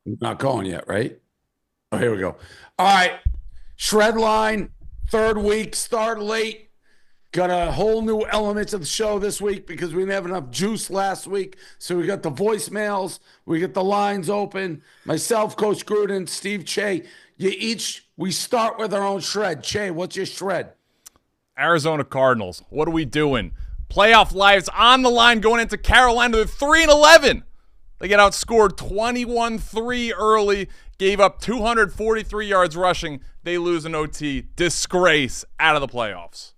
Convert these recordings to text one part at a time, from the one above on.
Not going yet, right? Oh, here we go. All right. Shred line, third week, start late. Got a whole new element of the show this week because we didn't have enough juice last week. So we got the voicemails, we get the lines open. Myself, Coach Gruden, Steve Cheah. We start with our own shred. Cheah, what's your shred? Arizona Cardinals. What are we doing? Playoff lives on the line going into Carolina. They're 3-11. They get outscored 21-3 early, gave up 243 yards rushing. They lose an OT. Disgrace, out of the playoffs.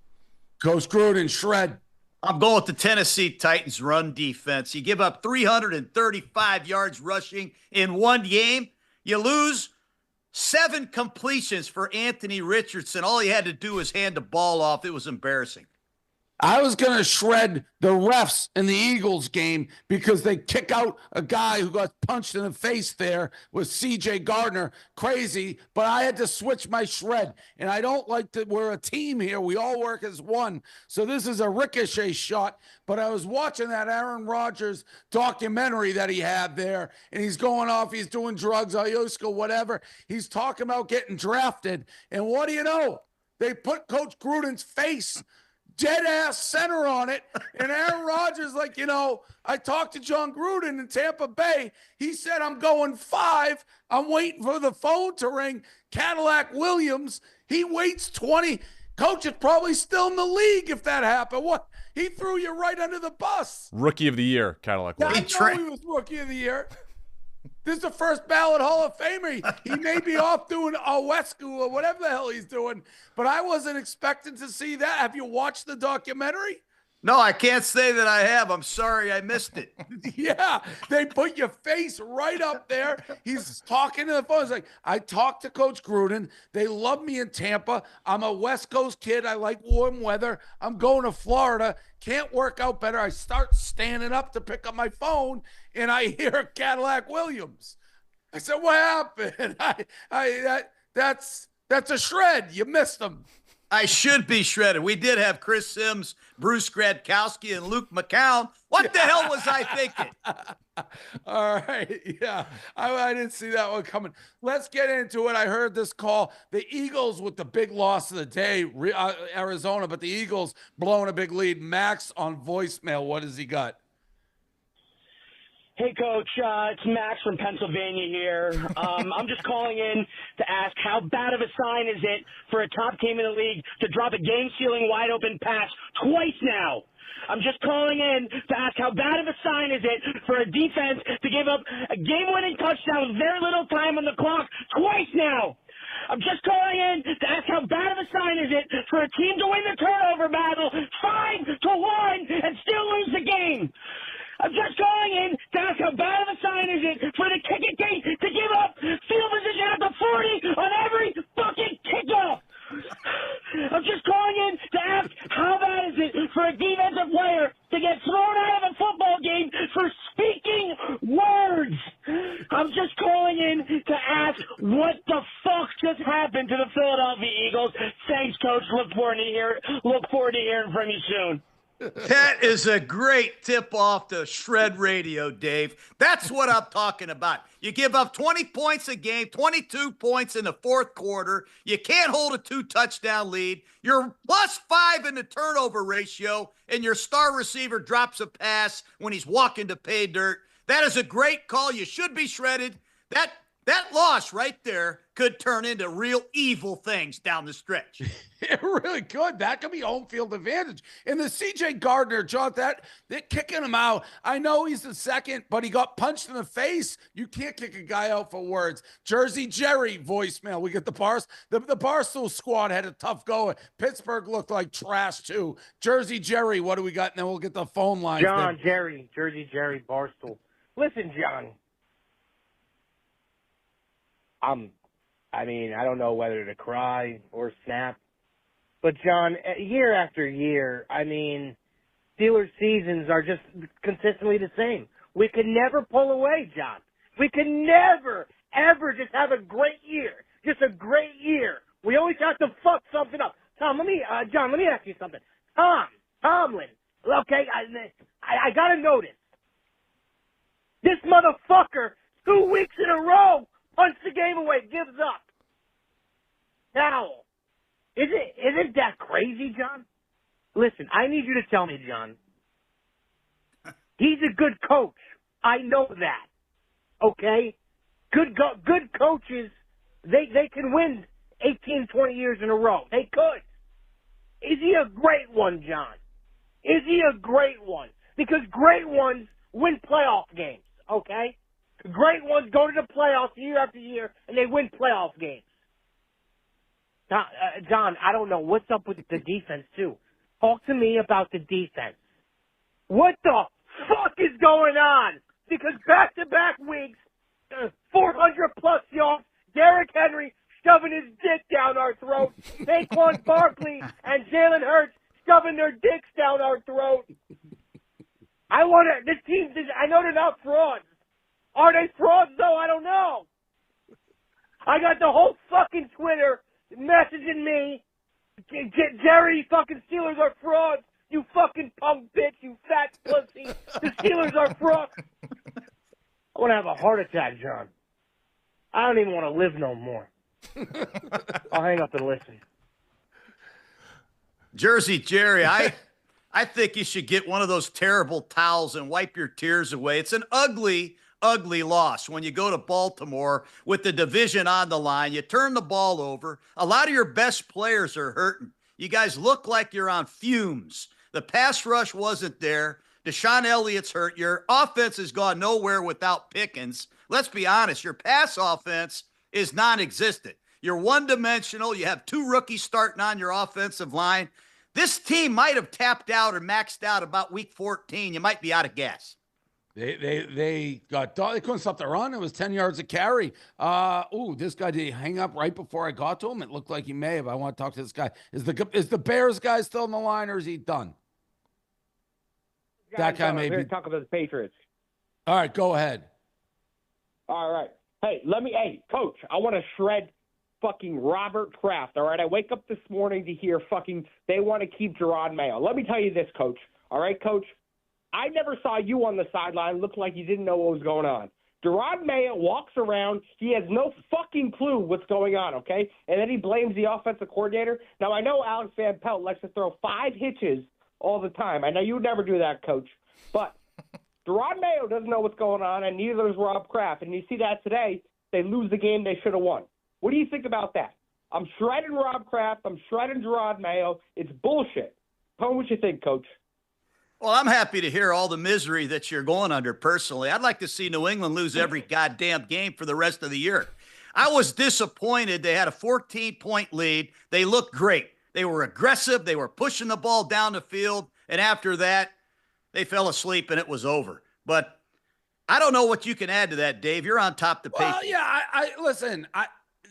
Coach Gruden, shred. I'm going with the Tennessee Titans run defense. You give up 335 yards rushing in one game. You lose 7 completions for Anthony Richardson. All he had to do was hand the ball off. It was embarrassing. I was going to shred the refs in the Eagles game because they kick out a guy who got punched in the face there with C.J. Gardner. Crazy, but I had to switch my shred. And I don't like that we're a team here. We all work as one. So this is a ricochet shot. But I was watching that Aaron Rodgers documentary that he had there, and he's going off. He's doing drugs, ayahuasca, whatever. He's talking about getting drafted. And what do you know? They put Coach Gruden's face dead ass center on it. And Aaron Rodgers, I talked to John Gruden in Tampa Bay. He said, I'm going 5. I'm waiting for the phone to ring. Cadillac Williams, he waits 20. Coach is probably still in the league if that happened. What? He threw you right under the bus. Rookie of the year, Cadillac Williams. I know he was rookie of the year. This is the first ballot Hall of Famer. He may be off doing a West School or whatever the hell he's doing, but I wasn't expecting to see that. Have you watched the documentary? No, I can't say that I have. I'm sorry I missed it. Yeah, they put your face right up there. He's talking to the phone. He's like, I talked to Coach Gruden. They love me in Tampa. I'm a West Coast kid. I like warm weather. I'm going to Florida. Can't work out better. I start standing up to pick up my phone, and I hear Cadillac Williams. I said, what happened? That's a shred. You missed him. I should be shredded. We did have Chris Sims, Bruce Gradkowski, and Luke McCown. What the hell was I thinking? All right. Yeah. I didn't see that one coming. Let's get into it. I heard this call. The Eagles with the big loss of the day, Arizona, but the Eagles blowing a big lead. Max on voicemail. What has he got? Hey, Coach. It's Max from Pennsylvania here. I'm just calling in to ask how bad of a sign is it for a top team in the league to drop a game-sealing wide-open pass twice now? I'm just calling in to ask how bad of a sign is it for a defense to give up a game-winning touchdown with very little time on the clock twice now? I'm just calling in to ask how bad of a sign is it for a team to win the turnover battle 5-1 and still lose the game? I'm just calling in to ask how bad of a sign is it for the kicking team to give up field position at the 40 on every fucking kickoff. I'm just calling in to ask how bad is it for a defensive player to get thrown out of a football game for speaking words. I'm just calling in to ask what the fuck just happened to the Philadelphia Eagles. Thanks, Coach. Look forward to hearing from you soon. That is a great tip-off to Shred Radio, Dave. That's what I'm talking about. You give up 20 points a game, 22 points in the fourth quarter. You can't hold a 2-touchdown lead. You're +5 in the turnover ratio, and your star receiver drops a pass when he's walking to pay dirt. That is a great call. You should be shredded. That loss right there could turn into real evil things down the stretch. It really could. That could be home field advantage. And the C.J. Gardner, John, they're kicking him out. I know he's the second, but he got punched in the face. You can't kick a guy out for words. Jersey Jerry voicemail. We get the Barstool squad had a tough go. Pittsburgh looked like trash too. Jersey Jerry, what do we got? And then we'll get the phone lines. John, Jerry, Jersey Jerry, Barstool. Listen, John. I don't know whether to cry or snap. But, John, year after year, Steelers seasons are just consistently the same. We can never pull away, John. We can never, ever just have a great year. Just a great year. We always have to fuck something up. John, let me ask you something. Tomlin, okay, I gotta notice. This motherfucker, 2 weeks in a row, need you to tell me, John. He's a good coach. I know that. Okay? Good coaches, they can win 18, 20 years in a row. They could. Is he a great one, John? Is he a great one? Because great ones win playoff games, okay? Great ones go to the playoffs year after year, and they win playoff games. John, I don't know. What's up with the defense, too? Talk to me about the defense. What the fuck is going on? Because back-to-back weeks, 400-plus yards, Derrick Henry shoving his dick down our throat, Saquon Barkley and Jalen Hurts shoving their dicks down our throat. I know they're not frauds. Are they frauds, though? I don't know. I got the whole fucking Twitter messaging me, Jerry, fucking Steelers are frauds. You fucking punk bitch, you fat pussy. The Steelers are frauds. I want to have a heart attack, John. I don't even want to live no more. I'll hang up and listen. Jersey Jerry, I think you should get one of those terrible towels and wipe your tears away. It's an ugly, ugly loss when you go to Baltimore with the division on the line. You turn the ball over. A lot of your best players are hurting. You guys look like you're on fumes. The pass rush wasn't there. Deshaun Elliott's hurt. Your offense has gone nowhere without Pickens. Let's be honest. Your pass offense is non-existent. You're one-dimensional. You have two rookies starting on your offensive line. This team might have tapped out or maxed out about week 14. You might be out of gas. They couldn't stop the run. It was 10 yards a carry. This guy, did he hang up right before I got to him? It looked like he may have. I want to talk to this guy. Is the Bears guy still in the line, or is he done? That guy may be. Talk about the Patriots. All right, go ahead. All right. Hey, Coach, I want to shred fucking Robert Kraft, all right? I wake up this morning to hear they want to keep Gerard Mayo. Let me tell you this, Coach. All right, Coach? I never saw you on the sideline look like you didn't know what was going on. Gerard Mayo walks around. He has no fucking clue what's going on, okay? And then he blames the offensive coordinator. Now, I know Alex Van Pelt likes to throw 5 hitches all the time. I know you would never do that, Coach. But Gerard Mayo doesn't know what's going on, and neither does Rob Kraft. And you see that today. They lose the game they should have won. What do you think about that? I'm shredding Rob Kraft. I'm shredding Gerard Mayo. It's bullshit. Tell me what you think, Coach. Well, I'm happy to hear all the misery that you're going under personally. I'd like to see New England lose every goddamn game for the rest of the year. I was disappointed. They had a 14-point lead. They looked great. They were aggressive. They were pushing the ball down the field. And after that, they fell asleep and it was over. But I don't know what you can add to that, Dave. You're on top of the Patriots. Well, yeah, listen,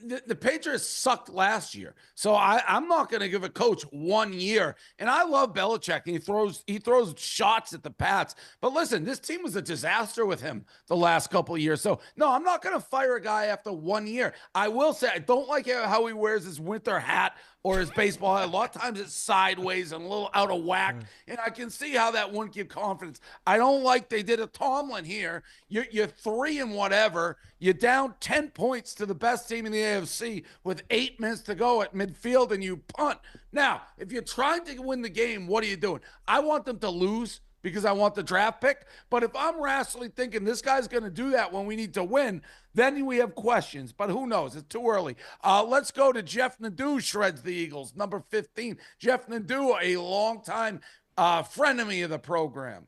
the Patriots sucked last year. So I'm not going to give a coach 1 year. And I love Belichick, and he throws shots at the Pats. But listen, this team was a disaster with him the last couple of years. So, no, I'm not going to fire a guy after 1 year. I will say I don't like how he wears his winter hat or his baseball hat. A lot of times it's sideways and a little out of whack. And I can see how that wouldn't give confidence. I don't like they did a Tomlin here. You're 3 and whatever. You're down 10 points to the best team in the AFC with 8 minutes to go at midfield, and you punt. Now, if you're trying to win the game, what are you doing? I want them to lose because I want the draft pick. But if I'm rationally thinking this guy's going to do that when we need to win, then we have questions. But who knows? It's too early. Let's go to Jeff Nadeau, shreds the Eagles, number 15. Jeff Nadeau, a longtime frenemy of the program.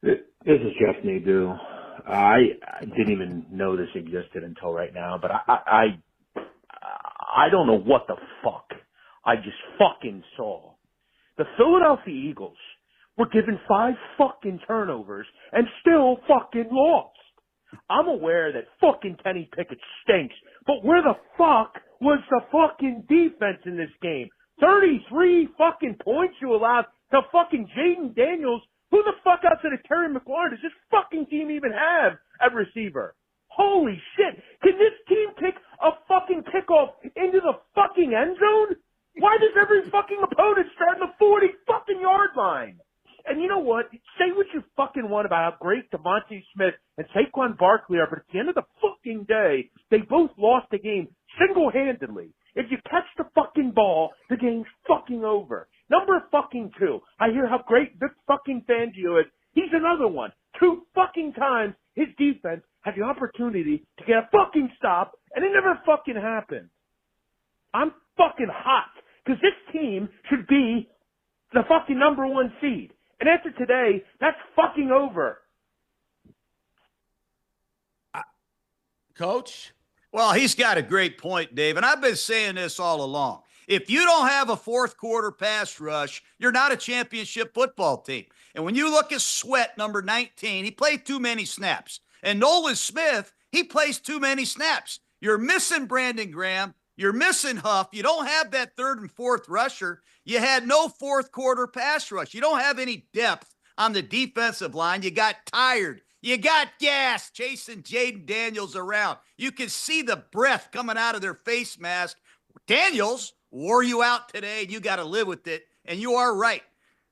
This is Jeff Nadeau. I didn't even know this existed until right now, but I don't know what the fuck I just fucking saw. The Philadelphia Eagles were given 5 fucking turnovers and still fucking lost. I'm aware that fucking Kenny Pickett stinks, but where the fuck was the fucking defense in this game? 33 fucking points you allowed to fucking Jaden Daniels. Who the fuck outside of Terry McLaurin does this fucking team even have at receiver? Holy shit. Can this team kick a fucking kickoff into the fucking end zone? Why does every fucking opponent start in the 40 fucking yard line? And you know what? Say what you fucking want about how great Devontae Smith and Saquon Barkley are, but at the end of the fucking day, they both lost the game single-handedly. If you catch the fucking ball, the game's fucking over. Number fucking 2. I hear how great Vic fucking Fangio is. He's another one. 2 fucking times his defense had the opportunity to get a fucking stop, and it never fucking happened. I'm fucking hot, because this team should be the fucking number 1 seed. And after today, that's fucking over. Coach? Well, he's got a great point, Dave, and I've been saying this all along. If you don't have a fourth quarter pass rush, you're not a championship football team. And when you look at Sweat, number 19, he played too many snaps. And Nolan Smith, he plays too many snaps. You're missing Brandon Graham. You're missing Huff. You don't have that third and fourth rusher. You had no fourth quarter pass rush. You don't have any depth on the defensive line. You got tired. You got gas chasing Jaden Daniels around. You can see the breath coming out of their face mask. Daniels wore you out today, and you got to live with it. And you are right.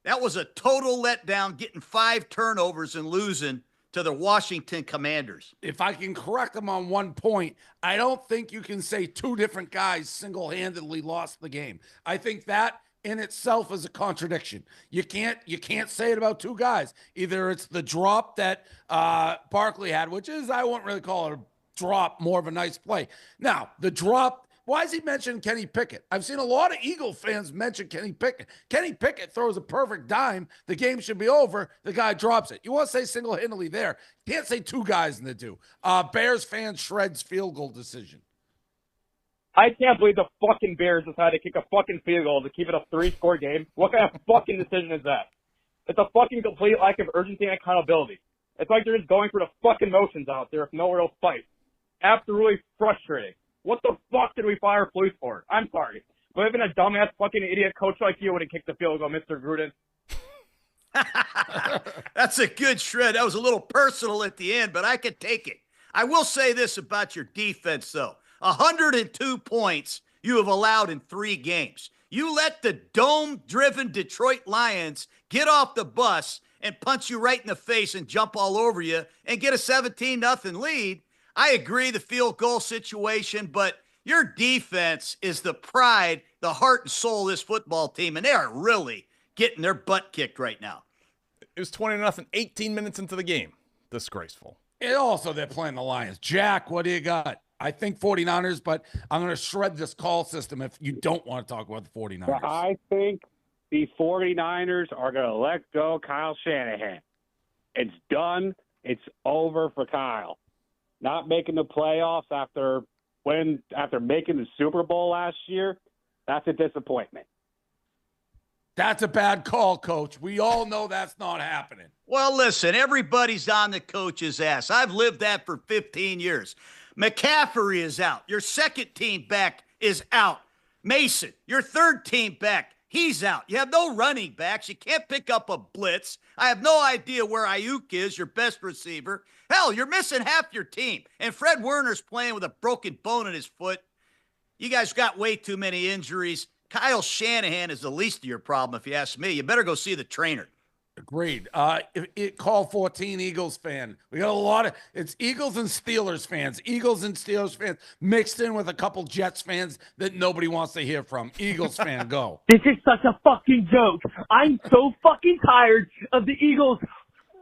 That was a total letdown, getting 5 turnovers and losing to the Washington Commanders. If I can correct them on one point, I don't think you can say 2 different guys single-handedly lost the game. I think that in itself is a contradiction. You can't say it about 2 guys. Either it's the drop that Barkley had, which is, I wouldn't really call it a drop, more of a nice play. Now, the drop, why is he mentioning Kenny Pickett? I've seen a lot of Eagle fans mention Kenny Pickett. Kenny Pickett throws a perfect dime. The game should be over. The guy drops it. You want to say single-handedly there. You can't say 2 guys in the do. Bears fan shreds field goal decision. I can't believe the fucking Bears decided to kick a fucking field goal to keep it a 3-score game. What kind of fucking decision is that? It's a fucking complete lack of urgency and accountability. It's like they're just going through the fucking motions out there with no real fight. Absolutely frustrating. What the fuck did we fire police for? I'm sorry. But even a dumbass fucking idiot coach like you would have kicked the field goal, Mr. Gruden. That's a good shred. That was a little personal at the end, but I could take it. I will say this about your defense, though. 102 points you have allowed in 3 games. You let the dome-driven Detroit Lions get off the bus and punch you right in the face and jump all over you and get a 17-0 lead. I agree the field goal situation, but your defense is the pride, the heart and soul of this football team, and they are really getting their butt kicked right now. It was 20-0, 18 minutes into the game. Disgraceful. And also, they're playing the Lions. Jack, what do you got? I think 49ers, but I'm going to shred this call system if you don't want to talk about the 49ers. I think the 49ers are going to let go Kyle Shanahan. It's done. It's over for Kyle. Not making the playoffs after making the Super Bowl last year, that's a disappointment. That's a bad call, Coach. We all know that's not happening. Well, listen, everybody's on the coach's ass. I've lived that for 15 years. McCaffrey is out. Your second team back is out. Mason, your third team back, he's out. You have no running backs. You can't pick up a blitz. I have no idea where Ayuk is, your best receiver. Hell, you're missing half your team. And Fred Warner's playing with a broken bone in his foot. You guys got way too many injuries. Kyle Shanahan is the least of your problem, if you ask me. You better go see the trainer. Agreed. Call 14 Eagles fan. We got a lot of it's Eagles and Steelers fans. Eagles and Steelers fans mixed in with a couple Jets fans that nobody wants to hear from. Eagles fan, go. This is such a fucking joke. I'm so fucking tired of the Eagles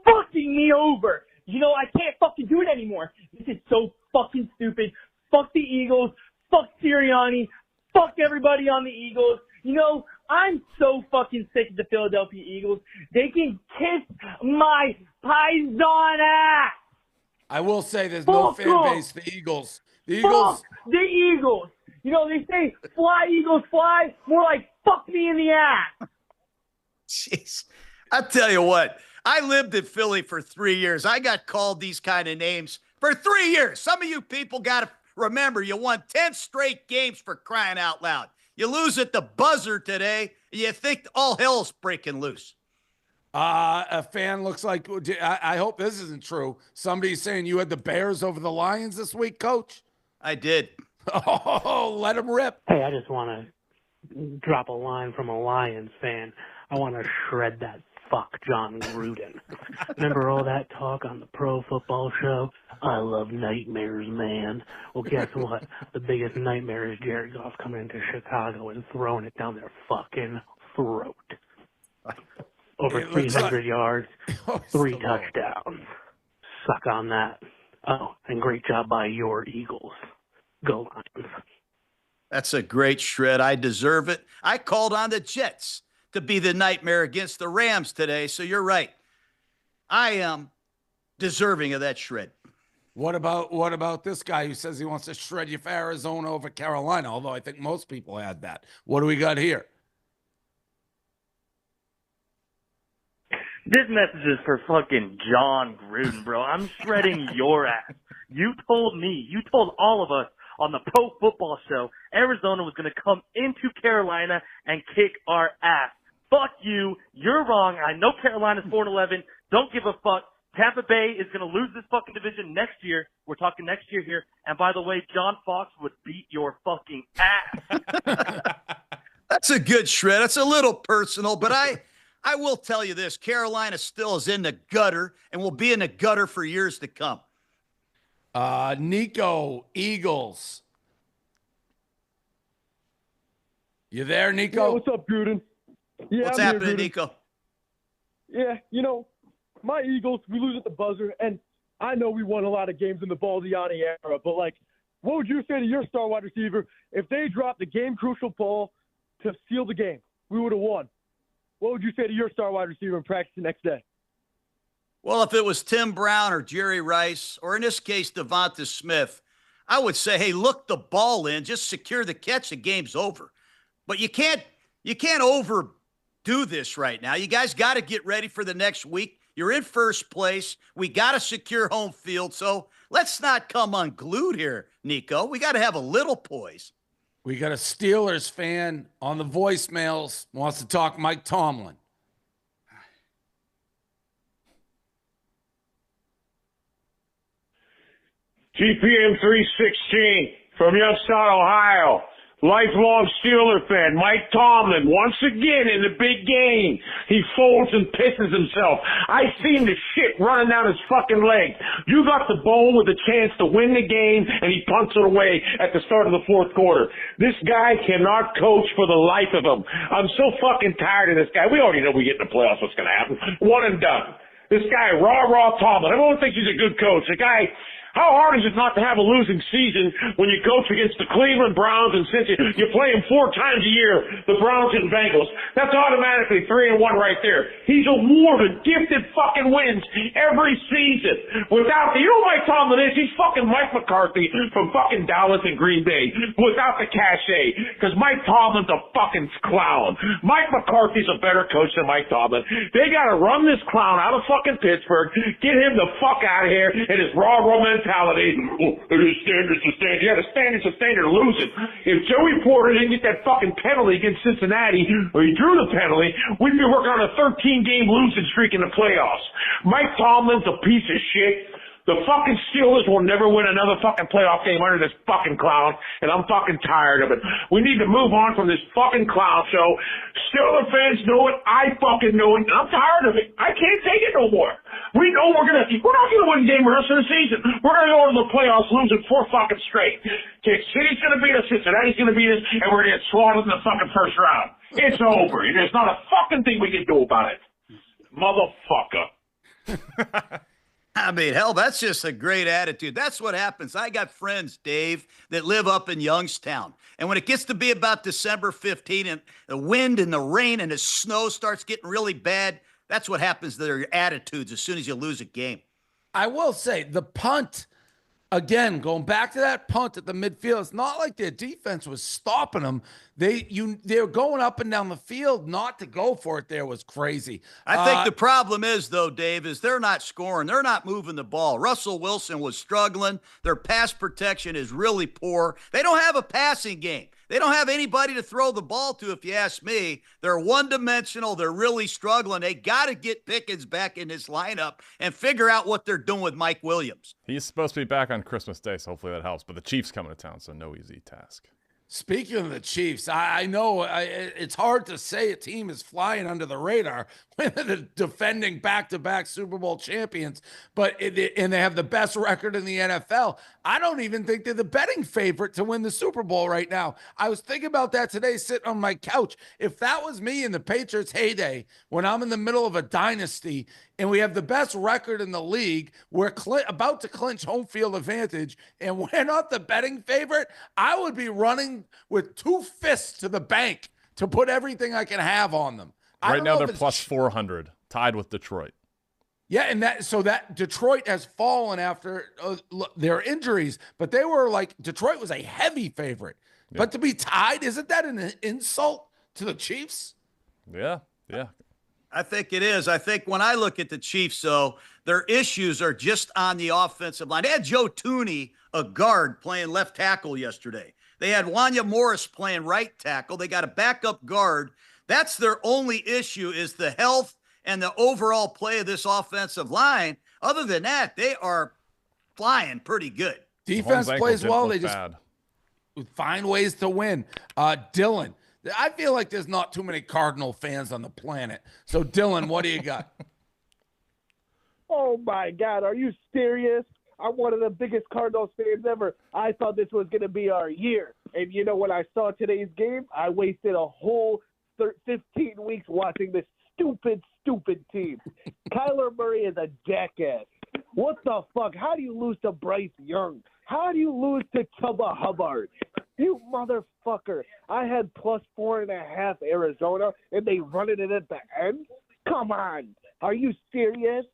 fucking me over. You know, I can't fucking do it anymore. This is so fucking stupid. Fuck the Eagles. Fuck Sirianni. Fuck everybody on the Eagles. You know, I'm so fucking sick of the Philadelphia Eagles. They can kiss my Python ass. I will say there's Fuck no fan them. base. The Eagles. The Eagles. Fuck the Eagles. You know, they say fly, Eagles, fly. More like fuck me in the ass. Jeez. I tell you what, I lived in Philly for 3 years. I got called these kind of names for 3 years. Some of you people got to remember you won 10 straight games, for crying out loud. You lose at the buzzer today, and you think all hell's breaking loose. A fan looks like, I hope this isn't true. Somebody's saying you had the Bears over the Lions this week, Coach? I did. Oh, let them rip. Hey, I just want to drop a line from a Lions fan. I want to shred that fuck John Gruden. Remember all that talk on the Pro Football Show? I love nightmares, man. Well, guess what? The biggest nightmare is Jared Goff coming into Chicago and throwing it down their fucking throat. Over It looks 300 like- yards, Oh, 3 so low. touchdowns. Suck on that. Oh, and great job by your Eagles. Go Lions. That's a great shred. I deserve it. I called on the Jets to be the nightmare against the Rams today, so you're right. I am deserving of that shred. What about this guy who says he wants to shred you for Arizona over Carolina? Although I think most people had that. What do we got here? This message is for fucking John Gruden, bro. I'm shredding your ass. You told all of us on the Pro Football Show, Arizona was going to come into Carolina and kick our ass. Fuck you. You're wrong. I know Carolina's 4-11. Don't give a fuck. Tampa Bay is going to lose this fucking division next year. We're talking next year here. And by the way, John Fox would beat your fucking ass. That's a good shred. It's a little personal, but I will tell you this. Carolina still is in the gutter and will be in the gutter for years to come. Nico, Eagles. You there, Nico? Yeah, what's up, Gruden? Yeah, What's I'm happening, here, Gruden. Nico? Yeah, my Eagles, we lose at the buzzer, and I know we won a lot of games in the Baldiani era, but, what would you say to your star wide receiver if they dropped the game-crucial ball to seal the game? We would have won. What would you say to your star wide receiver in practice the next day? Well, if it was Tim Brown or Jerry Rice, or in this case, Devonta Smith, I would say, hey, look the ball in, just secure the catch, the game's over. But you can't overdo this right now. You guys got to get ready for the next week. You're in first place. We got to secure home field. So let's not come unglued here, Nico. We got to have a little poise. We got a Steelers fan on the voicemails, wants to talk Mike Tomlin. GPM 316 from Youngstown, Ohio. Lifelong Steeler fan, Mike Tomlin, once again in the big game. He folds and pisses himself. I seen the shit running down his fucking leg. You got the ball with a chance to win the game, and he punts it away at the start of the fourth quarter. This guy cannot coach for the life of him. I'm so fucking tired of this guy. We already know we get in the playoffs what's going to happen. One and done. This guy, raw Tomlin. Everyone thinks he's a good coach. The guy... How hard is it not to have a losing season when you coach against the Cleveland Browns and since you play them 4 times a year, the Browns and Bengals? That's automatically 3-1 right there. He's a more than gifted fucking wins every season. Without you know Mike Tomlin is? He's fucking Mike McCarthy from fucking Dallas and Green Bay without the cachet. Because Mike Tomlin's a fucking clown. Mike McCarthy's a better coach than Mike Tomlin. They gotta run this clown out of fucking Pittsburgh, get him the fuck out of here, and his raw mentality. Oh, it is standards to standard. Yeah, the standard's a standard of losing. If Joey Porter didn't get that fucking penalty against Cincinnati, or he drew the penalty, we'd be working on a 13-game losing streak in the playoffs. Mike Tomlin's a piece of shit. The fucking Steelers will never win another fucking playoff game under this fucking clown, and I'm fucking tired of it. We need to move on from this fucking clown show. Steelers fans know it. I fucking know it, and I'm tired of it. I can't take it no more. We know we're not gonna win game the rest of the season. We're gonna go to the playoffs losing 4 fucking straight. Kansas City's gonna beat us, Cincinnati's gonna beat us, and we're gonna get slaughtered in the fucking first round. It's over. There's not a fucking thing we can do about it. Motherfucker. I mean, hell, that's just a great attitude. That's what happens. I got friends, Dave, that live up in Youngstown. And when it gets to be about December 15 and the wind and the rain and the snow starts getting really bad, that's what happens to their attitudes as soon as you lose a game. I will say the punt, again, going back to that punt at the midfield, it's not like their defense was stopping them. They're going up and down the field. Not to go for it there was crazy. I think the problem is, though, Dave, is they're not scoring. They're not moving the ball. Russell Wilson was struggling. Their pass protection is really poor. They don't have a passing game. They don't have anybody to throw the ball to, if you ask me. They're one-dimensional. They're really struggling. They got to get Pickens back in this lineup and figure out what they're doing with Mike Williams. He's supposed to be back on Christmas Day, so hopefully that helps. But the Chiefs coming to town, so no easy task. Speaking of the Chiefs, I know it's hard to say a team is flying under the radar when they're defending back-to-back Super Bowl champions, and they have the best record in the NFL. I don't even think they're the betting favorite to win the Super Bowl right now. I was thinking about that today sitting on my couch. If that was me in the Patriots' heyday, when I'm in the middle of a dynasty and we have the best record in the league, we're about to clinch home field advantage, and we're not the betting favorite, I would be running with 2 fists to the bank to put everything I can have on them. Right now they're plus 400, tied with Detroit. Yeah, and that Detroit has fallen after their injuries, but they were Detroit was a heavy favorite. Yeah. But to be tied, isn't that an insult to the Chiefs? Yeah. I think it is. I think when I look at the Chiefs, though, their issues are just on the offensive line. They had Joe Tooney, a guard, playing left tackle yesterday. They had Wanya Morris playing right tackle. They got a backup guard. That's their only issue, is the health and the overall play of this offensive line. Other than that, they are flying pretty good. Defense plays well. They just find ways to win. Dylan, I feel like there's not too many Cardinal fans on the planet. So, Dylan, what do you got? Oh, my God. Are you serious? I'm one of the biggest Cardinals fans ever. I thought this was going to be our year. And, when I saw today's game, I wasted a whole 15 weeks watching this stupid team. Kyler Murray is a jackass. What the fuck? How do you lose to Bryce Young? How do you lose to Chuba Hubbard? You motherfucker. I had plus 4.5 Arizona, and they run it in at the end? Come on. Are you serious?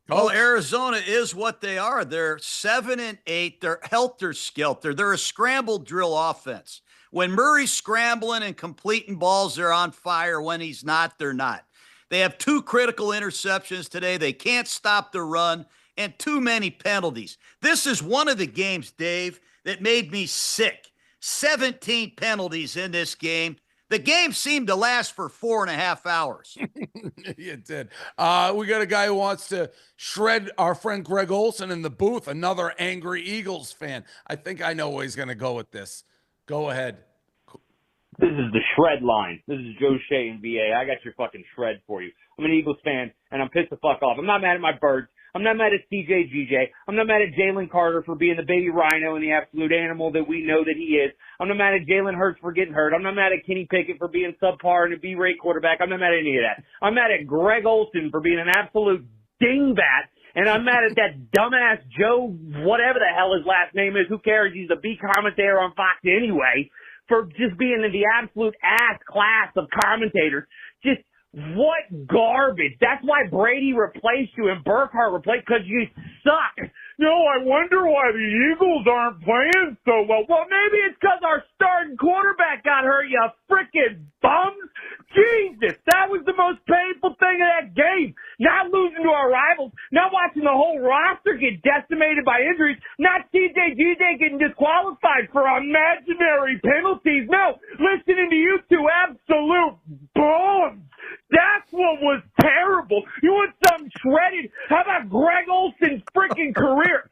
Well, Arizona is what they are. They're 7-8. They're helter-skelter. They're a scramble drill offense. When Murray's scrambling and completing balls, they're on fire. When he's not, they're not. They have 2 critical interceptions today. They can't stop the run, and too many penalties. This is one of the games, Dave, that made me sick. 17 penalties in this game. The game seemed to last for 4.5 hours. It did. We got a guy who wants to shred our friend Greg Olson in the booth, another angry Eagles fan. I think I know where he's going to go with this. Go ahead. This is the shred line. This is Joe Shea in VA. I got your fucking shred for you. I'm an Eagles fan, and I'm pissed the fuck off. I'm not mad at my Birds. I'm not mad at CJ GJ. I'm not mad at Jalen Carter for being the baby rhino and the absolute animal that we know that he is. I'm not mad at Jalen Hurts for getting hurt. I'm not mad at Kenny Pickett for being subpar and a B-rate quarterback. I'm not mad at any of that. I'm mad at Greg Olson for being an absolute dingbat. And I'm mad at that dumbass Joe, whatever the hell his last name is. Who cares? He's a B commentator on Fox anyway, for just being in the absolute ass class of commentators. Just what garbage. That's why Brady replaced you and Burkhardt replaced, because you suck. No, I wonder why the Eagles aren't playing so well. Well, maybe it's because our starting quarterback got hurt, you frickin' bums. Jesus, that was the most painful thing of that game. Not losing to our rivals, not watching the whole roster get decimated by injuries, not CJ GJ getting disqualified for imaginary penalties. No, listening to you two absolute bums. That's what was terrible. You want something shredded? How about Greg Olson's freaking career?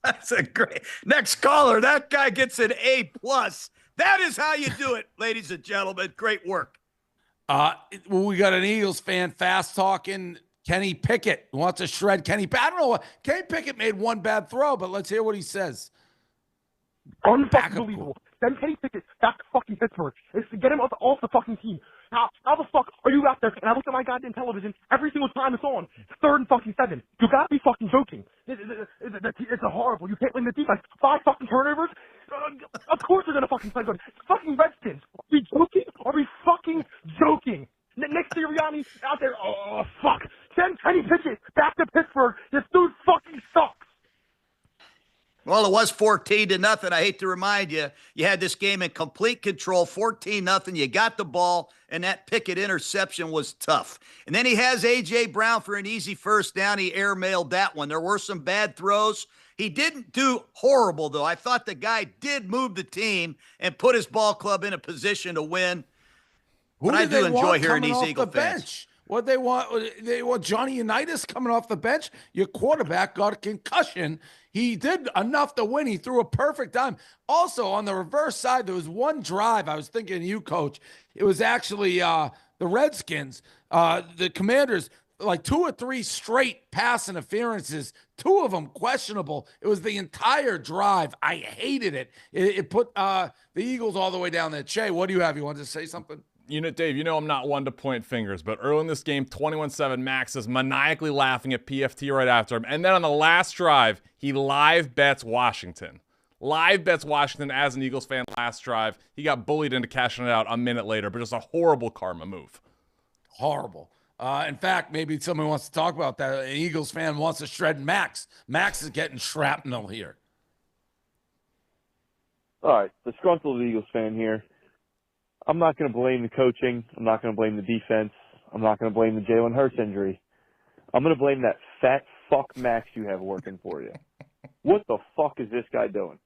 That's a great. Next caller, that guy gets an A+. That is how you do it, ladies and gentlemen. Great work. We got an Eagles fan fast talking. Kenny Pickett wants to shred Kenny. I don't know what Kenny Pickett made one bad throw, but let's hear what he says. Unbelievable. Then Kenny Pickett back to fucking Pittsburgh. It's to get him off the fucking team. How the fuck are you out there? And I look at my goddamn television every single time it's on. It's 3rd and fucking 7. You gotta be fucking joking. It's a horrible. You can't win the defense. 5 fucking turnovers. Of course they're gonna fucking play good. It's fucking Redskins. Are we joking? Are we fucking joking? Next to Sirianni out there. Oh fuck. Send Kenny Pickett back to Pittsburgh. This dude fucking sucks. Well, it was 14-0. I hate to remind you, you had this game in complete control, 14-0. You got the ball, and that Pickett interception was tough. And then he has A.J. Brown for an easy first down. He airmailed that one. There were some bad throws. He didn't do horrible, though. I thought the guy did move the team and put his ball club in a position to win. But I do enjoy hearing these Eagle fans. What they want? They want Johnny Unitas coming off the bench. Your quarterback got a concussion. He did enough to win. He threw a perfect dime. Also, on the reverse side, there was one drive. I was thinking of you, Coach. It was actually the Redskins, the Commanders, like 2 or 3 straight pass interferences, 2 of them questionable. It was the entire drive. I hated it. It put the Eagles all the way down there. Cheah, what do you have? You wanted to say something? Dave, I'm not one to point fingers, but early in this game, 21-7, Max is maniacally laughing at PFT right after him. And then on the last drive, he live bets Washington. Live bets Washington as an Eagles fan last drive. He got bullied into cashing it out a minute later, but just a horrible karma move. Horrible. In fact, maybe someone wants to talk about that. An Eagles fan wants to shred Max. Max is getting shrapnel here. All right, the disgruntled Eagles fan here. I'm not going to blame the coaching. I'm not going to blame the defense. I'm not going to blame the Jalen Hurts injury. I'm going to blame that fat fuck Max you have working for you. What the fuck is this guy doing?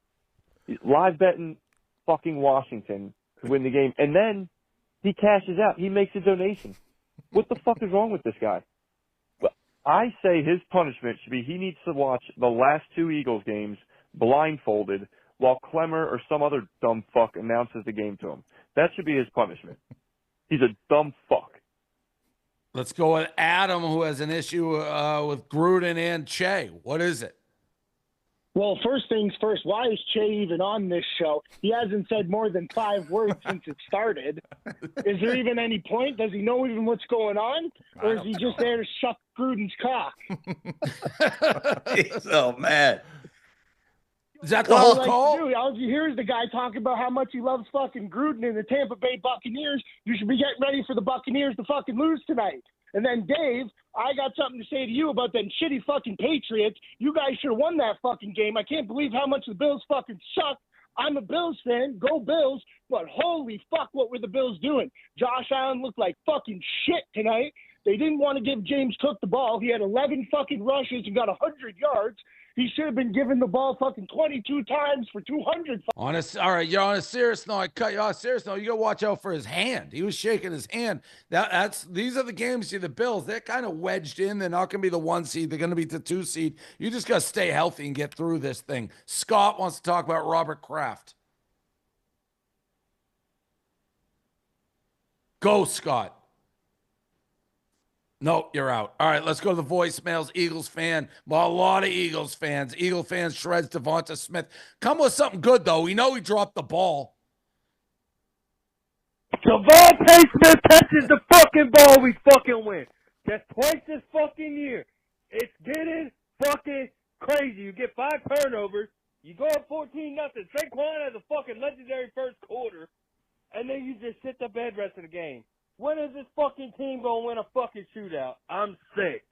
He's live betting fucking Washington to win the game, and then he cashes out. He makes a donation. What the fuck is wrong with this guy? I say his punishment should be he needs to watch the last 2 Eagles games blindfolded while Clemmer or some other dumb fuck announces the game to him. That should be his punishment. He's a dumb fuck. Let's go with Adam, who has an issue with Gruden and Cheah. What is it? Well, first things first, why is Cheah even on this show? He hasn't said more than 5 words since it started. Is there even any point? Does he know even what's going on? Or is he just there to suck Gruden's cock? He's so mad. Is that the whole like, call? Dude, all you hear is the guy talking about how much he loves fucking Gruden and the Tampa Bay Buccaneers. You should be getting ready for the Buccaneers to fucking lose tonight. And then, Dave, I got something to say to you about them shitty fucking Patriots. You guys should have won that fucking game. I can't believe how much the Bills fucking suck. I'm a Bills fan. Go Bills. But holy fuck, what were the Bills doing? Josh Allen looked like fucking shit tonight. They didn't want to give James Cook the ball. He had 11 fucking rushes and got 100 yards. He should have been given the ball fucking 22 times for 200. All right, you're on a serious note. I cut you off. Serious note, you got to watch out for his hand. He was shaking his hand. These are the games. See, the Bills, they're kind of wedged in. They're not going to be the 1 seed. They're going to be the 2 seed. You just got to stay healthy and get through this thing. Scott wants to talk about Robert Kraft. Go, Scott. No, you're out. All right, let's go to the voicemails. Eagles fan. Well, a lot of Eagles fans. Eagle fans shreds Devonta Smith. Come with something good, though. We know he dropped the ball. Devonta Smith catches the fucking ball, we fucking win. That's twice this fucking year. It's getting fucking crazy. You get 5 turnovers. You go up 14-0. Saquon has a fucking legendary first quarter. And then you just sit the bed rest of the game. When is this fucking team going to win a fucking shootout? I'm sick.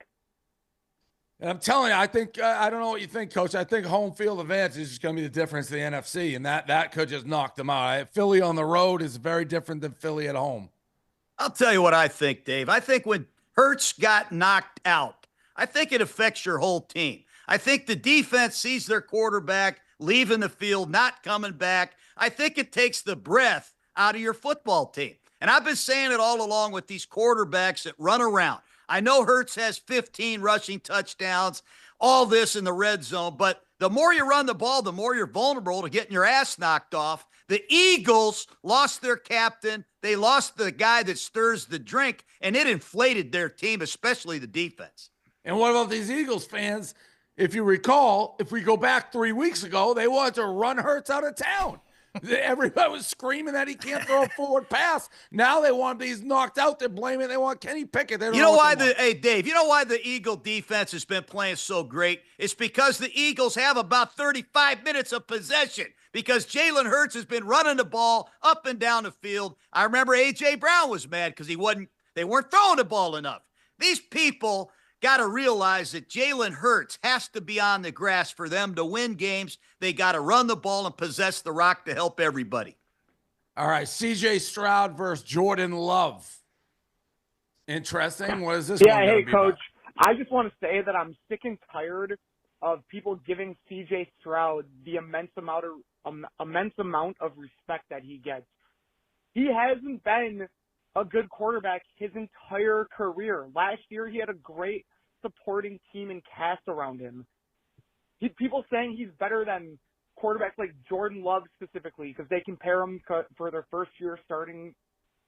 And I'm telling you, I think, I don't know what you think, Coach. I think home field advantage is just going to be the difference in the NFC, and that could just knock them out. Philly on the road is very different than Philly at home. I'll tell you what I think, Dave. I think when Hurts got knocked out, I think it affects your whole team. I think the defense sees their quarterback leaving the field, not coming back. I think it takes the breath out of your football team. And I've been saying it all along with these quarterbacks that run around. I know Hurts has 15 rushing touchdowns, all this in the red zone, but the more you run the ball, the more you're vulnerable to getting your ass knocked off. The Eagles lost their captain. They lost the guy that stirs the drink, and it inflated their team, especially the defense. And what about these Eagles fans? If you recall, if we go back 3 weeks ago, they wanted to run Hurts out of town. Everybody was screaming that he can't throw a forward pass. Now they want these knocked out. They're blaming. They want Kenny Pickett. They don't You know why Dave, you know why the Eagle defense has been playing so great? It's because the Eagles have about 35 minutes of possession because Jalen Hurts has been running the ball up and down the field. I remember A.J. Brown was mad because they weren't throwing the ball enough. These people got to realize that Jalen Hurts has to be on the grass for them to win games. They got to run the ball and possess the rock to help everybody. All right, C.J. Stroud versus Jordan Love. Interesting. What is this Yeah, one hey, gonna be Coach. about? I just want to say that I'm sick and tired of people giving C.J. Stroud the immense amount of respect that he gets. He hasn't been a good quarterback his entire career. Last year, he had a great supporting team and cast around him. People saying he's better than quarterbacks like Jordan Love specifically because they compare him for their first year starting.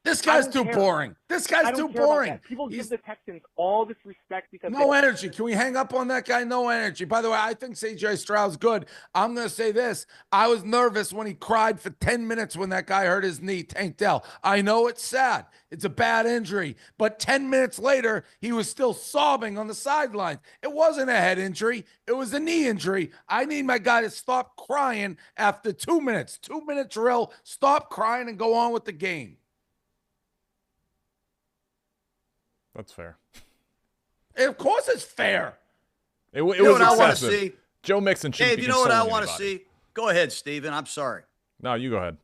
This guy's too boring. This guy's too boring. People give the Texans all this respect because no energy. Can we hang up on that guy? No energy. By the way, I think C.J. Stroud's good. I'm going to say this. I was nervous when he cried for 10 minutes when that guy hurt his knee, Tank Dell. I know it's sad. It's a bad injury. But 10 minutes later, he was still sobbing on the sideline. It wasn't a head injury. It was a knee injury. I need my guy to stop crying after 2 minutes. 2-minute drill. Stop crying and go on with the game. That's fair. Of course it's fair. It was excessive. Joe Mixon shouldn't Dave, be you know what I consoling want to anybody. see? Go ahead, Steven. I'm sorry. No, you go ahead.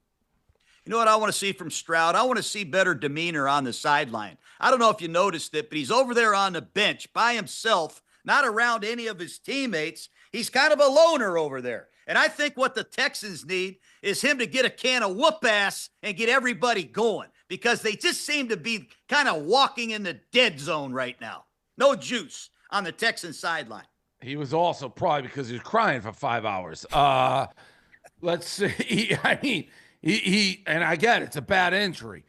You know what I want to see from Stroud? I want to see better demeanor on the sideline. I don't know if you noticed it, but he's over there on the bench by himself, not around any of his teammates. He's kind of a loner over there. And I think what the Texans need is him to get a can of whoop ass and get everybody going because they just seem to be kind of walking in the dead zone right now. No juice on the Texans sideline. He was also probably because he was crying for 5 hours. Let's see. I mean, he and I get it, it's a bad injury.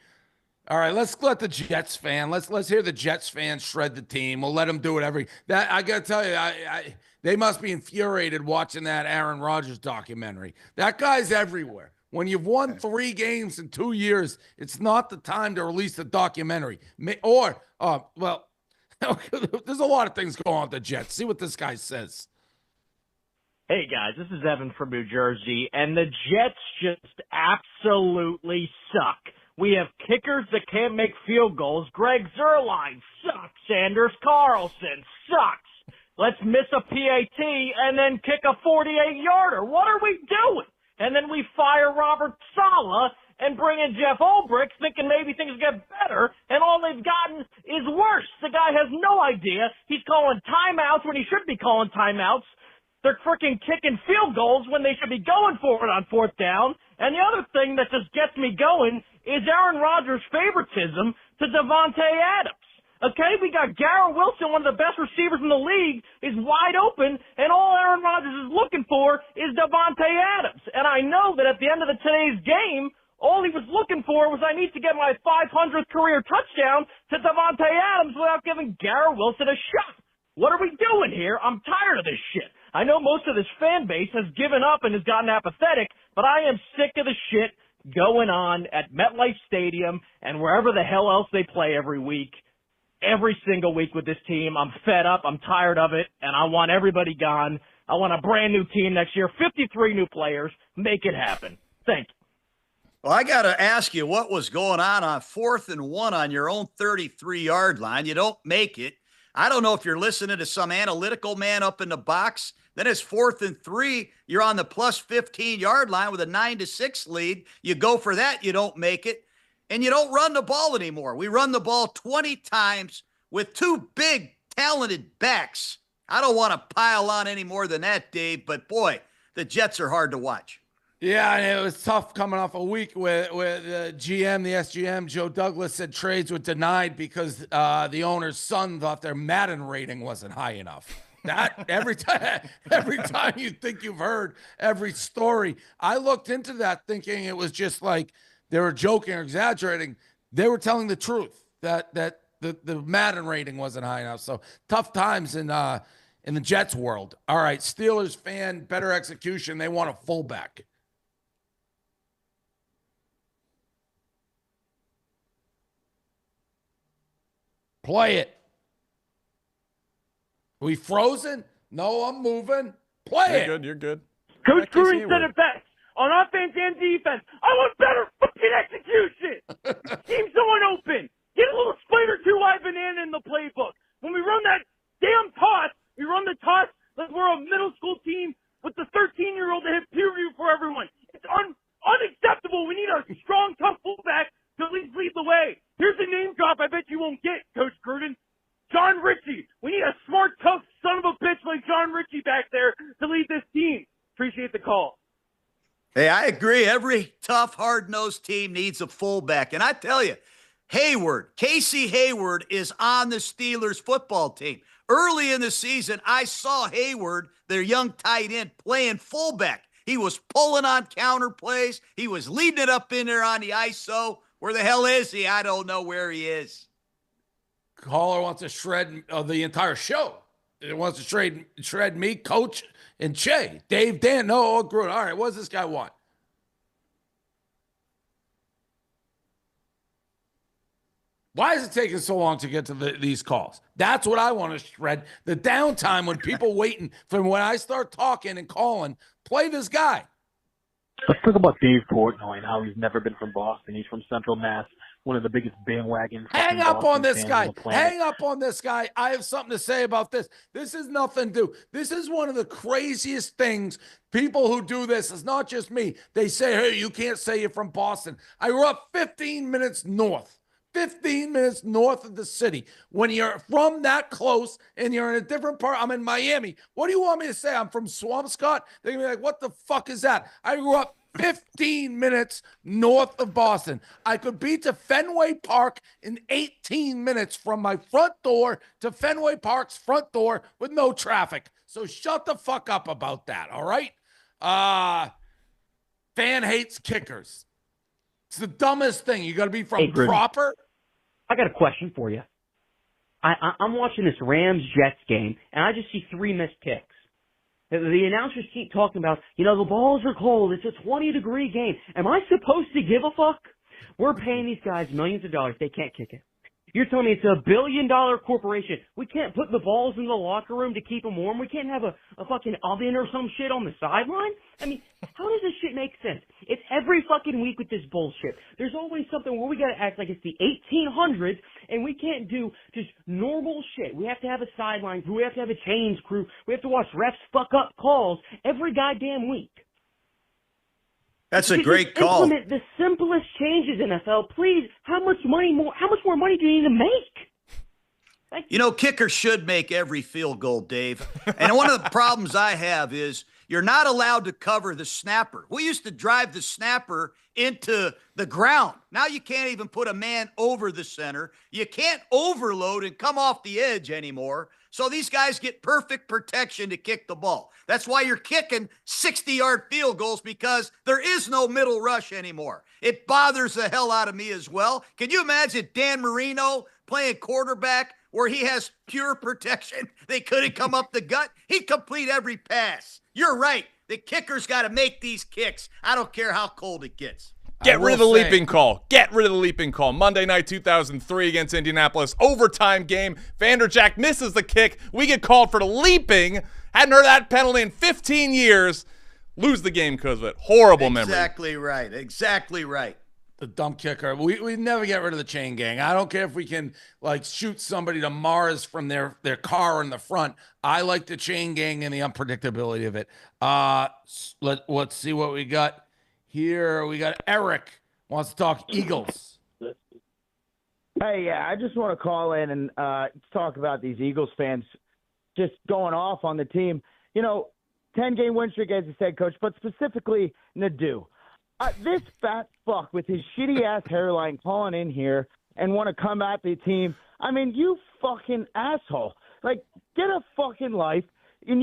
All right, let's let the Jets fan. Let's hear the Jets fans shred the team. We'll let them do it that. I gotta tell you, they must be infuriated watching that Aaron Rodgers documentary. That guy's everywhere. When you've won 3 games in 2 years, it's not the time to release the documentary. There's a lot of things going on with the Jets. See what this guy says. Hey, guys, this is Evan from New Jersey, and the Jets just absolutely suck. We have kickers that can't make field goals. Greg Zuerlein sucks. Anders Carlson sucks. Let's miss a PAT and then kick a 48-yarder. What are we doing? And then we fire Robert Saleh and bring in Jeff Ulbrich thinking maybe things get better, and all they've gotten is worse. The guy has no idea. He's calling timeouts when he should be calling timeouts. They're freaking kicking field goals when they should be going for it on 4th down. And the other thing that just gets me going is Aaron Rodgers' favoritism to Davante Adams. Okay, we got Garrett Wilson, one of the best receivers in the league, is wide open, and all Aaron Rodgers is looking for is Davante Adams. And I know that at the end of today's game, all he was looking for was I need to get my 500th career touchdown to Davante Adams without giving Garrett Wilson a shot. What are we doing here? I'm tired of this shit. I know most of this fan base has given up and has gotten apathetic, but I am sick of the shit going on at MetLife Stadium and wherever the hell else they play every week. Every single week with this team. I'm fed up. I'm tired of it, and I want everybody gone. I want a brand new team next year, 53 new players. Make it happen. Thank you. Well, I got to ask you what was going on 4th and 1 on your own 33-yard line. You don't make it. I don't know if you're listening to some analytical man up in the box. Then it's 4th and 3. You're on the plus 15-yard line with a 9-6 lead. You go for that. You don't make it. And you don't run the ball anymore. We run the ball 20 times with 2 big, talented backs. I don't want to pile on any more than that, Dave, but boy, the Jets are hard to watch. Yeah, and it was tough coming off a week where the GM, the SGM, Joe Douglas, said trades were denied because the owner's son thought their Madden rating wasn't high enough. That every time you think you've heard every story, I looked into that thinking it was just like they were joking or exaggerating. They were telling the truth that the Madden rating wasn't high enough. So tough times in the Jets world. All right, Steelers fan, better execution. They want a fullback. Play it. Are we frozen? No, I'm moving. Play it. You're good. Coach Gruden said it best. On offense and defense, I want better fucking execution. Keep someone open. Get a little split or 2 wide banana in the playbook. When we run that damn toss, we run the toss like we're a middle school team with the 13-year-old that hit peer review for everyone. It's unacceptable. We need a strong, tough fullback to at least lead the way. Here's a name drop I bet you won't get, Coach Gruden. John Ritchie. We need a smart, tough son of a bitch like John Ritchie back there to lead this team. Appreciate the call. Hey, I agree. Every tough, hard-nosed team needs a fullback. And I tell you, Hayward, Casey Hayward is on the Steelers football team. Early in the season, I saw Hayward, their young tight end, playing fullback. He was pulling on counter plays. He was leading it up in there on the ISO. Where the hell is he? I don't know where he is. Caller wants to shred the entire show. It wants to shred me, Coach, and Cheah. Dave, Dan, no, Gruden. All right, what does this guy want? Why is it taking so long to get to these calls? That's what I want to shred. The downtime when people waiting for when I start talking and calling, play this guy. Let's talk about Dave Portnoy and how he's never been from Boston. He's from Central Mass, one of the biggest bandwagon. Hang up on this guy. On the planet. Hang up on this guy. I have something to say about this. This is nothing to do. This is one of the craziest things. People who do this, it's not just me. They say, hey, you can't say you're from Boston. I grew up 15 minutes north. 15 minutes north of the city. When you're from that close and you're in a different part, I'm in Miami. What do you want me to say? I'm from Swampscott? They're going to be like, what the fuck is that? I grew up 15 minutes north of Boston. I could be to Fenway Park in 18 minutes from my front door to Fenway Park's front door with no traffic. So shut the fuck up about that, all right? Fan hates kickers. It's the dumbest thing. You got to be from proper. I got a question for you. I'm watching this Rams-Jets game, and I just see 3 missed kicks. The announcers keep talking about, the balls are cold. It's a 20-degree game. Am I supposed to give a fuck? We're paying these guys millions of dollars. They can't kick it. You're telling me it's a billion-dollar corporation. We can't put the balls in the locker room to keep them warm. We can't have a fucking oven or some shit on the sideline? I mean, how does this shit make sense? It's every fucking week with this bullshit. There's always something where we got to act like it's the 1800s, and we can't do just normal shit. We have to have a sideline crew. We have to have a chains crew. We have to watch refs fuck up calls every goddamn week. That's a great call. Implement the simplest changes, NFL. Please, how much more money do you need to make? Kickers should make every field goal, Dave. And one of the problems I have is you're not allowed to cover the snapper. We used to drive the snapper into the ground. Now you can't even put a man over the center. You can't overload and come off the edge anymore. So these guys get perfect protection to kick the ball. That's why you're kicking 60-yard field goals, because there is no middle rush anymore. It bothers the hell out of me as well. Can you imagine Dan Marino playing quarterback where he has pure protection? They couldn't come up the gut. He'd complete every pass. You're right. The kicker's got to make these kicks. I don't care how cold it gets. Get rid of the leaping call. Get rid of the leaping call. Monday night, 2003 against Indianapolis. Overtime game. Vanderjagt misses the kick. We get called for the leaping. Hadn't heard that penalty in 15 years. Lose the game because of it. Horrible memory. Exactly right. Exactly right. The dumb kicker. We never get rid of the chain gang. I don't care if we can shoot somebody to Mars from their car in the front. I like the chain gang and the unpredictability of it. Let's see what we got. Here we got Eric wants to talk Eagles. Hey, yeah, I just want to call in and talk about these Eagles fans just going off on the team. 10-game win streak as a head coach, but specifically Nadeau. This fat fuck with his shitty-ass hairline calling in here and want to come at the team. I mean, you fucking asshole. Get a fucking life, and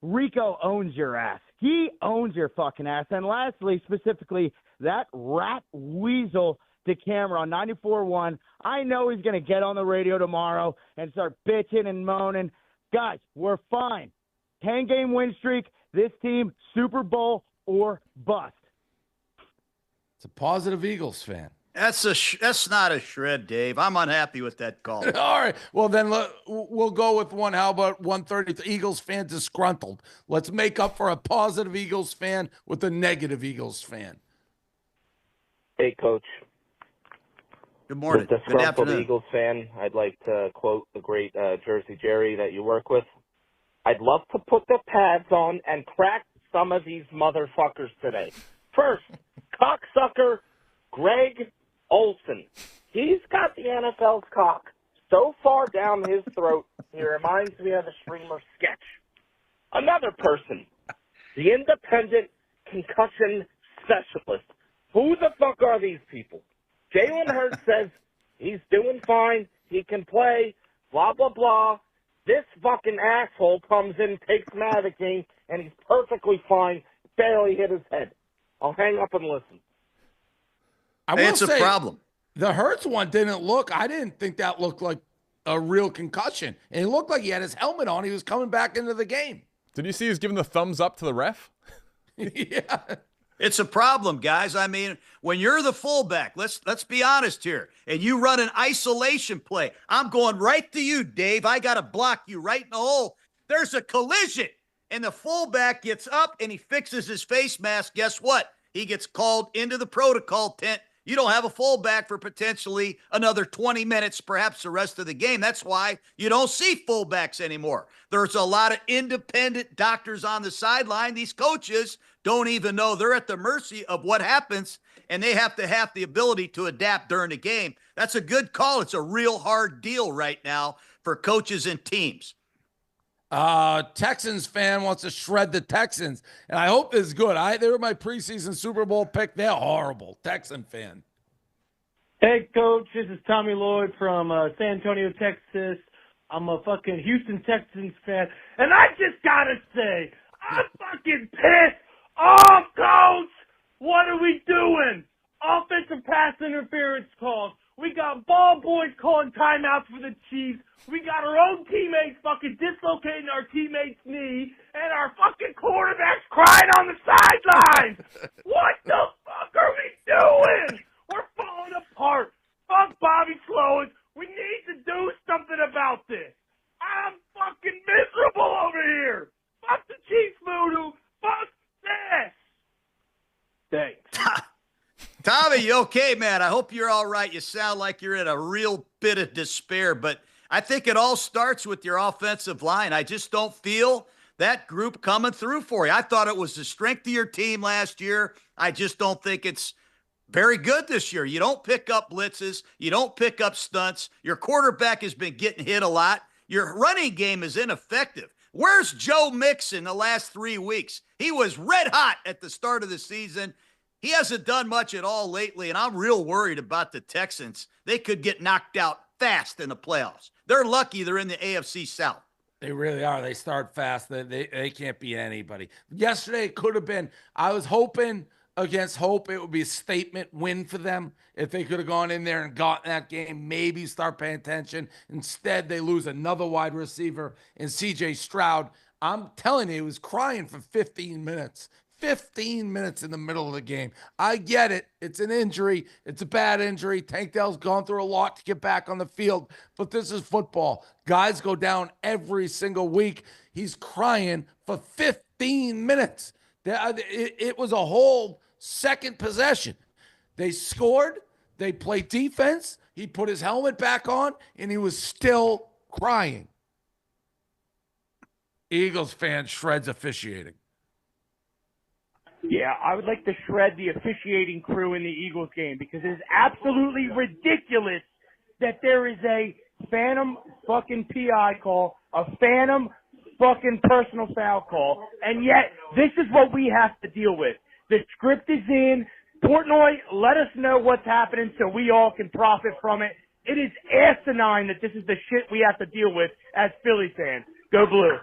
Rico owns your ass. He owns your fucking ass. And lastly, specifically, that rat weasel DeCamera on 94.1, I know he's going to get on the radio tomorrow and start bitching and moaning. Guys, we're fine. 10-game win streak. This team, Super Bowl or bust. It's a positive Eagles fan. That's not a shred, Dave. I'm unhappy with that call. All right. Well, then we'll go with one. How about 130? Eagles fan disgruntled. Let's make up for a positive Eagles fan with a negative Eagles fan. Hey, Coach. Good morning. With disgruntled Eagles fan, I'd like to quote the great Jersey Jerry that you work with. I'd love to put the pads on and crack some of these motherfuckers today. First, cocksucker Greg Olsen. He's got the NFL's cock so far down his throat, he reminds me of the Streamer sketch. Another person, the independent concussion specialist. Who the fuck are these people? Jalen Hurts says He's doing fine. He can play. Blah, blah, blah. This fucking asshole comes in, takes him out of the game, and he's perfectly fine. Barely hit his head. I'll hang up and listen. It's a problem. The Hurts one didn't look. I didn't think that looked like a real concussion. And it looked like he had his helmet on. He was coming back into the game. Did you see he was giving the thumbs up to the ref? Yeah. It's a problem, guys. I mean, when you're the fullback, let's be honest here, and you run an isolation play, I'm going right to you, Dave. I got to block you right in the hole. There's a collision, and the fullback gets up, and he fixes his face mask. Guess what? He gets called into the protocol tent. You don't have a fullback for potentially another 20 minutes, perhaps the rest of the game. That's why you don't see fullbacks anymore. There's a lot of independent doctors on the sideline. These coaches don't even know. They're at the mercy of what happens, and they have to have the ability to adapt during the game. That's a good call. It's a real hard deal right now for coaches and teams. Texans fan wants to shred the Texans, and I hope this is good. They were my preseason Super Bowl pick. They're horrible. Texan fan. Hey, Coach. This is Tommy Lloyd from San Antonio, Texas. I'm a fucking Houston Texans fan, and I just gotta say, I'm fucking pissed off, Coach. What are we doing? Offensive pass interference calls. We got ball boys calling timeouts for the Chiefs. We got our own teammates fucking dislocating our teammates' knee, and our fucking quarterback's crying on the sidelines. What the fuck are we doing? We're falling apart. Fuck Bobby Sloan. We need to do something about this. I'm fucking miserable over here. Fuck the Chiefs voodoo. Fuck this. Thanks. Tommy, you okay, man? I hope you're all right. You sound like you're in a real bit of despair, but I think it all starts with your offensive line. I just don't feel that group coming through for you. I thought it was the strength of your team last year. I just don't think it's very good this year. You don't pick up blitzes. You don't pick up stunts. Your quarterback has been getting hit a lot. Your running game is ineffective. Where's Joe Mixon the last 3 weeks? He was red hot at the start of the season. He hasn't done much at all lately, and I'm real worried about the Texans. They could get knocked out fast in the playoffs. They're lucky they're in the AFC South. They really are. They start fast. They can't beat anybody. Yesterday it could have been, I was hoping against hope it would be a statement win for them. If they could have gone in there and gotten that game, maybe start paying attention. Instead, they lose another wide receiver in C.J. Stroud. I'm telling you, he was crying for 15 minutes. 15 minutes in the middle of the game. I get it. It's an injury. It's a bad injury. Tank Dell's gone through a lot to get back on the field, but this is football. Guys go down every single week. He's crying for 15 minutes. It was a whole second possession. They scored. They played defense. He put his helmet back on, and he was still crying. Eagles fan shreds officiating. Yeah, I would like to shred the officiating crew in the Eagles game because it is absolutely ridiculous that there is a phantom fucking PI call, a phantom fucking personal foul call, and yet this is what we have to deal with. The script is in. Portnoy, let us know what's happening so we all can profit from it. It is asinine that this is the shit we have to deal with as Philly fans. Go Blue.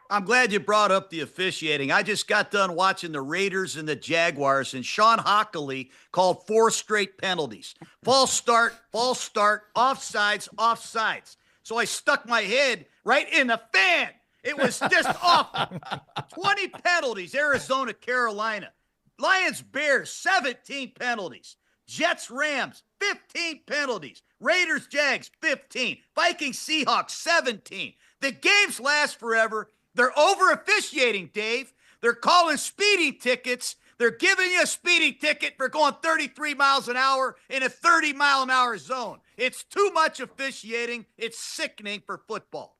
I'm glad you brought up the officiating. I just got done watching the Raiders and the Jaguars, and Sean Hockley called 4 straight penalties. False start, offsides, offsides. So I stuck my head right in the fan. It was just awful. 20 penalties, Arizona, Carolina. Lions, Bears, 17 penalties. Jets, Rams, 15 penalties. Raiders, Jags, 15. Vikings, Seahawks, 17. The games last forever. They're over officiating, Dave. They're calling speeding tickets. They're giving you a speeding ticket for going 33 miles an hour in a 30-mile-an-hour zone. It's too much officiating. It's sickening for football.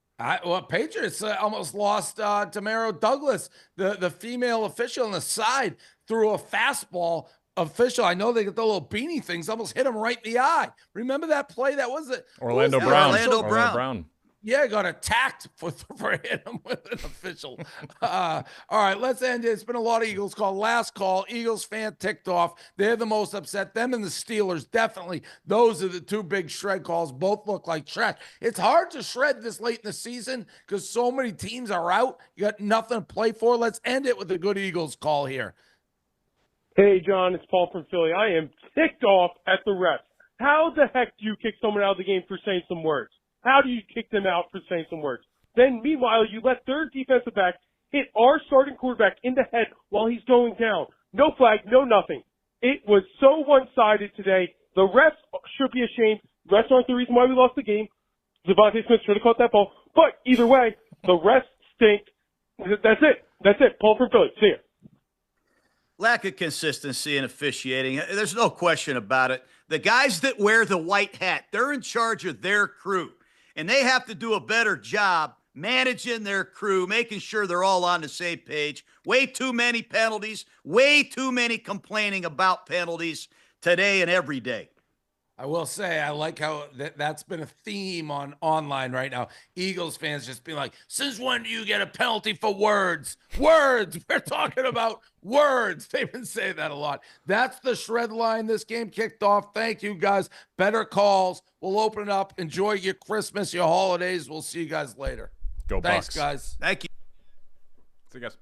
Patriots almost lost Demaro Douglas, the female official on the side, threw a fastball. Official, I know they get the little beanie things, almost hit him right in the eye. Remember that play? That was it. Orlando Brown. Yeah, got attacked for hitting him with an official. All right, let's end it. It's been a lot of Eagles call. Last call, Eagles fan ticked off. They're the most upset. Them and the Steelers, definitely. Those are the two big shred calls. Both look like trash. It's hard to shred this late in the season because so many teams are out. You got nothing to play for. Let's end it with a good Eagles call here. Hey, John, it's Paul from Philly. I am ticked off at the refs. How the heck do you kick someone out of the game for saying some words? How do you kick them out for saying some words? Then, meanwhile, you let their defensive back hit our starting quarterback in the head while he's going down. No flag, no nothing. It was so one-sided today. The refs should be ashamed. The refs aren't the reason why we lost the game. Devontae Smith should have caught that ball. But either way, the refs stink. That's it. That's it. Paul from Philly. See ya. Lack of consistency in officiating. There's no question about it. The guys that wear the white hat, they're in charge of their crew, and they have to do a better job managing their crew, making sure they're all on the same page. Way too many penalties, way too many complaining about penalties today and every day. I will say, I like how that's been a theme on online right now. Eagles fans just being like, since when do you get a penalty for words? Words. We're talking about words. They've been saying that a lot. That's the shred line. This game kicked off. Thank you, guys. Better calls. We'll open it up. Enjoy your Christmas, your holidays. We'll see you guys later. Go Thanks, Bucks. guys. Thank you. See you guys.